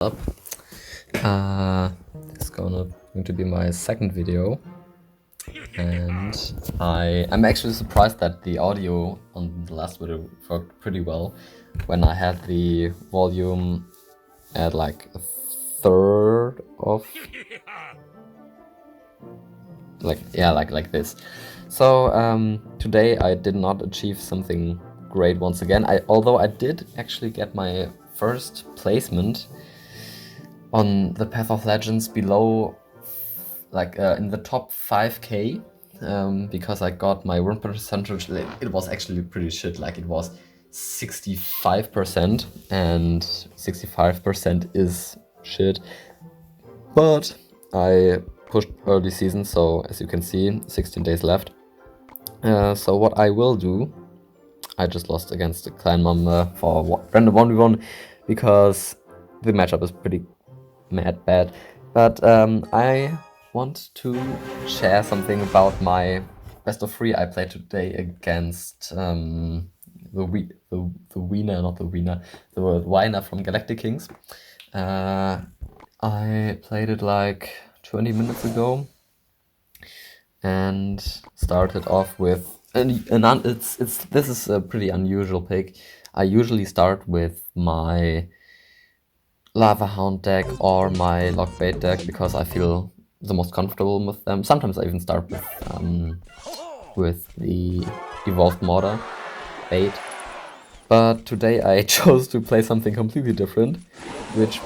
Up. It's going to be my second video, and I'm actually surprised that the audio on the last video worked pretty well when I had the volume at like a third of like this. So today I did not achieve something great once again. Although I did actually get my first placement on the Path of Legends below, in the top 5k, because I got my win percentage. It was actually pretty shit. Like, it was 65%, and 65% is shit. But I pushed early season, so as you can see, 16 days left. So what I will do, I just lost against the clan member for random 1v1 because the matchup is pretty mad bad. But I want to share something about my best of 3 I played today against the Wiener from Galactic Kings. I played it like 20 minutes ago and started off with this is a pretty unusual pick. I usually start with my Lava Hound deck or my Lockbait deck because I feel the most comfortable with them. Sometimes I even start with the Evolved Mortar bait. But today I chose to play something completely different, which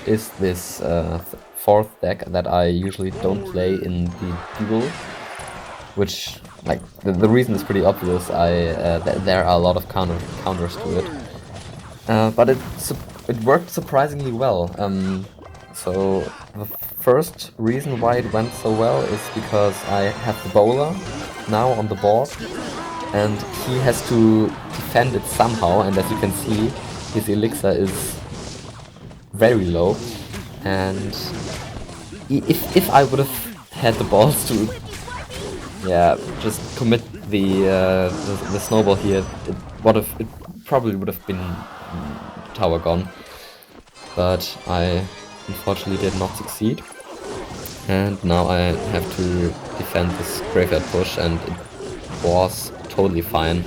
is this fourth deck that I usually don't play in the Duel. Which, like, the reason is pretty obvious. There are a lot of counters to it. But it worked surprisingly well. So the first reason why it went so well is because I have the bowler now on the board, and he has to defend it somehow. And as you can see, his elixir is very low. And if I would have had the balls to just commit the snowball here, it probably would have been tower gone, but I unfortunately did not succeed, and now I have to defend this graveyard push, and it was totally fine.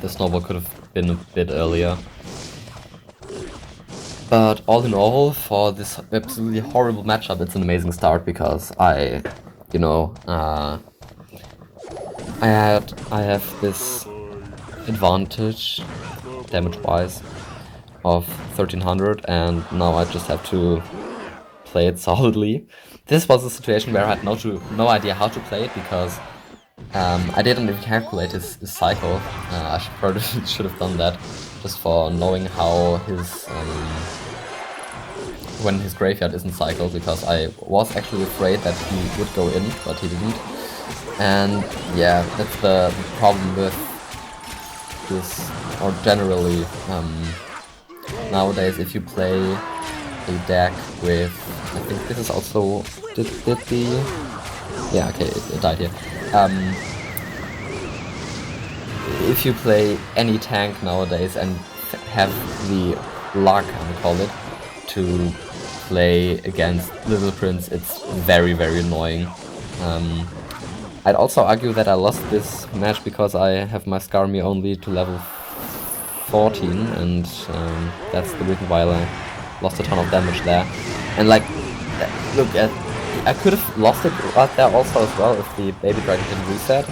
The snowball could have been a bit earlier, but all in all, for this absolutely horrible matchup, it's an amazing start because I have this advantage damage-wise of 1300, and now I just have to play it solidly. This was a situation where I had no idea how to play it because I didn't even calculate his cycle. I should have done that just for knowing how when his graveyard isn't cycled, because I was actually afraid that he would go in, but he didn't. And yeah, that's the problem with this, or generally nowadays, if you play a deck with, I think this is also it died here. If you play any tank nowadays and have the luck, I would call it, to play against Little Prince, it's very, very annoying. I'd also argue that I lost this match because I have my Skarmy only to level 14, and that's the reason why I lost a ton of damage there. And like, look, I could have lost it right there also as well if the Baby Dragon didn't reset.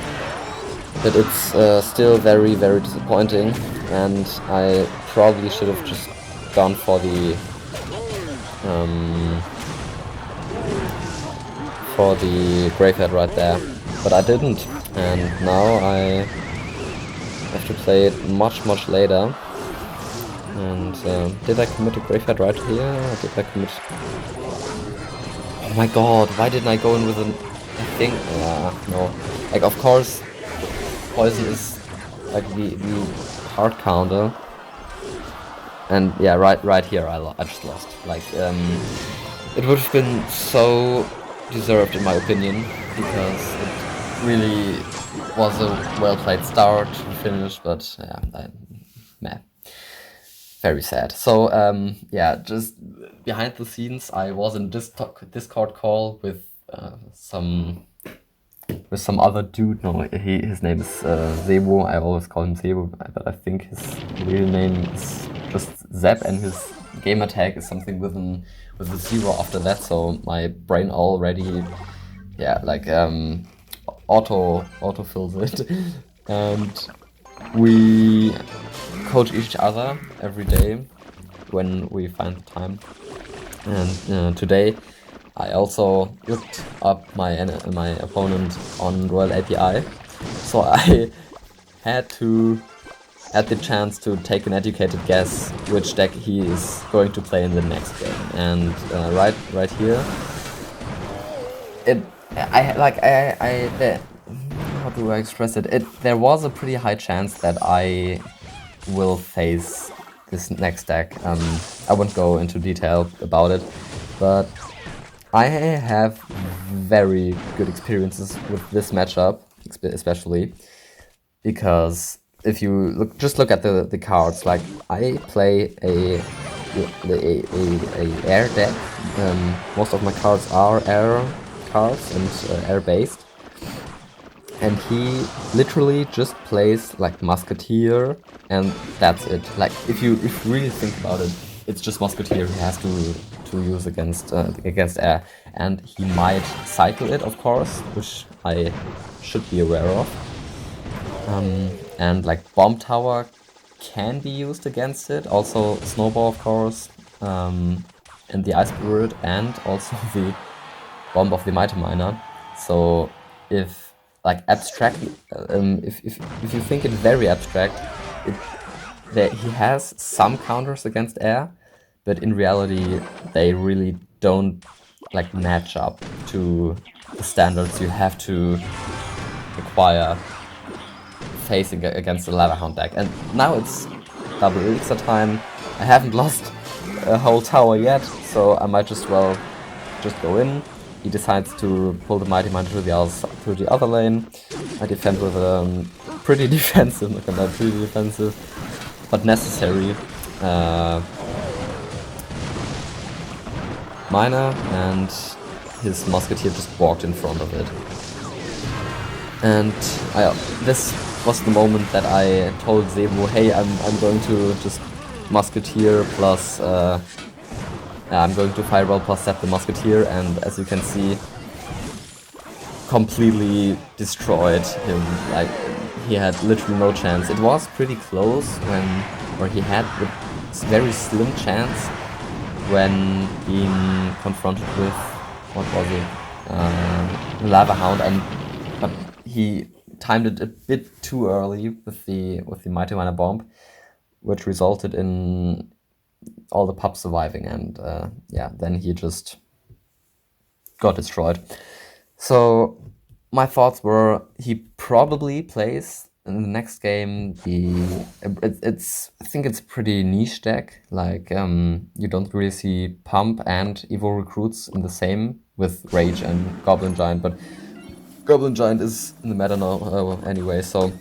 But it's still very, very disappointing, and I probably should have just gone for the graveyard right there. But I didn't, and now I have to play it much, much later. And did I commit a graveyard right here? Did I commit? Oh my god, why didn't I go in with a thing? No. Like, of course, poison is like the hard counter. And yeah, right here I just lost. Like, it would have been so deserved in my opinion, because it really was a well-played start to finish, but yeah, meh. very sad. So yeah, just behind the scenes, I was in Discord call with some other dude. No, his name is Sebo. I always call him Sebo, but I think his real name is just Zeb, and his gamer tag is something with a zero after that. So my brain already, yeah, like auto fills it, and we coach each other every day when we find the time. And today I also looked up my opponent on Duel API, so I had the chance to take an educated guess which deck he is going to play in the next game. And right here, how do I express it? There was a pretty high chance that I will face this next deck. I won't go into detail about it, but I have very good experiences with this matchup, especially because if you just look at the cards, like I play a air deck. Most of my cards are air cards and air based, and he literally just plays like Musketeer, and that's it. Like if you really think about it, it's just Musketeer he has to use against air, and he might cycle it, of course, which I should be aware of. And like Bomb Tower can be used against it, also Snowball, of course, and the Ice Spirit, and also the Bomb of the Mighty Miner. So if like abstract, if you think it very abstract, he has some counters against air, but in reality they really don't like match up to the standards you have to acquire facing against the Lava Hound deck. And now it's double elixir time. I haven't lost a whole tower yet, so I might just well just go in. He decides to pull the Mighty Miner to the other lane. I defend with a pretty defensive, but necessary miner, and his Musketeer just walked in front of it. And this was the moment that I told Zebu, hey, I'm going to just Musketeer plus I'm going to Fireball plus set the Musketeer, and as you can see, completely destroyed him. Like, he had literally no chance. It was pretty close where he had a very slim chance when being confronted with, what was it, Lava Hound, but he timed it a bit too early with the Mighty Miner Bomb, which resulted in all the pups surviving, and yeah, then he just got destroyed. So my thoughts were he probably plays in the next game I think it's a pretty niche deck. Like you don't really see Pump and Evo Recruits in the same with Rage and Goblin Giant, but Goblin Giant is in the meta now anyway, so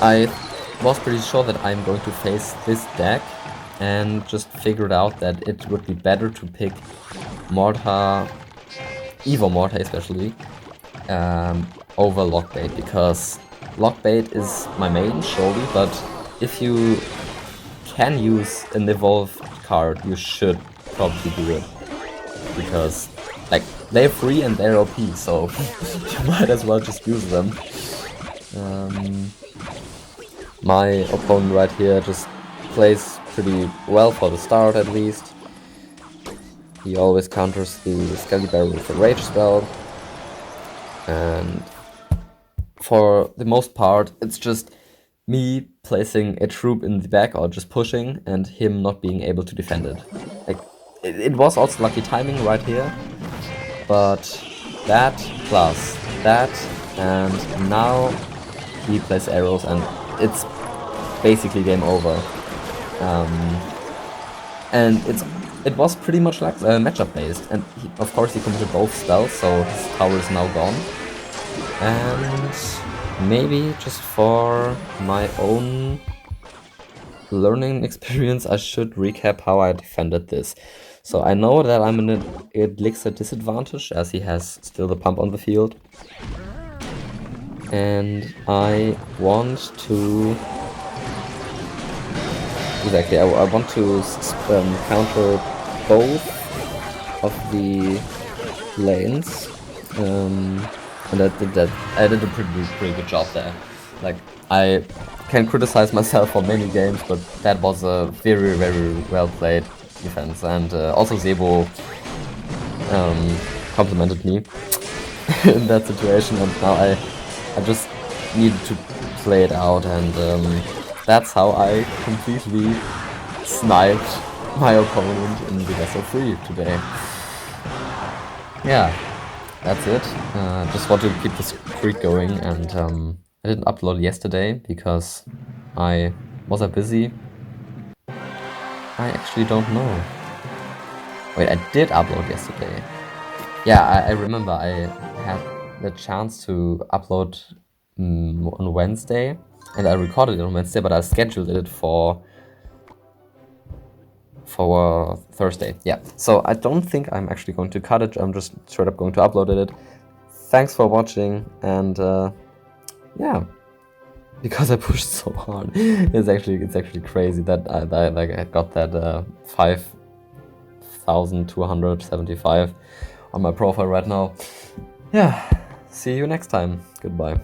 I was pretty sure that I'm going to face this deck, and just figured out that it would be better to pick Mortar, Evo Mortar especially, over Lockbait, because Lockbait is my main surely, but if you can use an evolved card, you should probably do it, because like they're free and they're OP, so you might as well just use them. My opponent right here just plays pretty well for the start, at least. He always counters the Skelly Barrel with a Rage spell, and for the most part it's just me placing a troop in the back or just pushing, and him not being able to defend it. Like, it was also lucky timing right here, but that plus that, and now he plays arrows, and it's basically game over. And it was pretty much like matchup based, and of course he committed both spells, so his tower is now gone. And maybe just for my own learning experience, I should recap how I defended this. So I know that I'm in an elixir disadvantage as he has still the pump on the field. And I want to... Exactly, I want to counter both of the lanes. And I did a pretty good job there. Like, I can criticize myself for many games, but that was a very well played defense. And also Zebo complimented me in that situation, and now I just needed to play it out, and that's how I completely sniped my opponent in the best of 3 today. Yeah, that's it. Just want to keep the streak going, and I didn't upload yesterday because was I busy? I actually don't know. Wait, I did upload yesterday. Yeah, I remember I had the chance to upload on Wednesday, and I recorded it on Wednesday, but I scheduled it for Thursday. Yeah, so I don't think I'm actually going to cut it. I'm just straight up going to upload it. Thanks for watching, and yeah, because I pushed so hard, it's actually crazy that I got that 5,275 on my profile right now. Yeah, see you next time. Goodbye.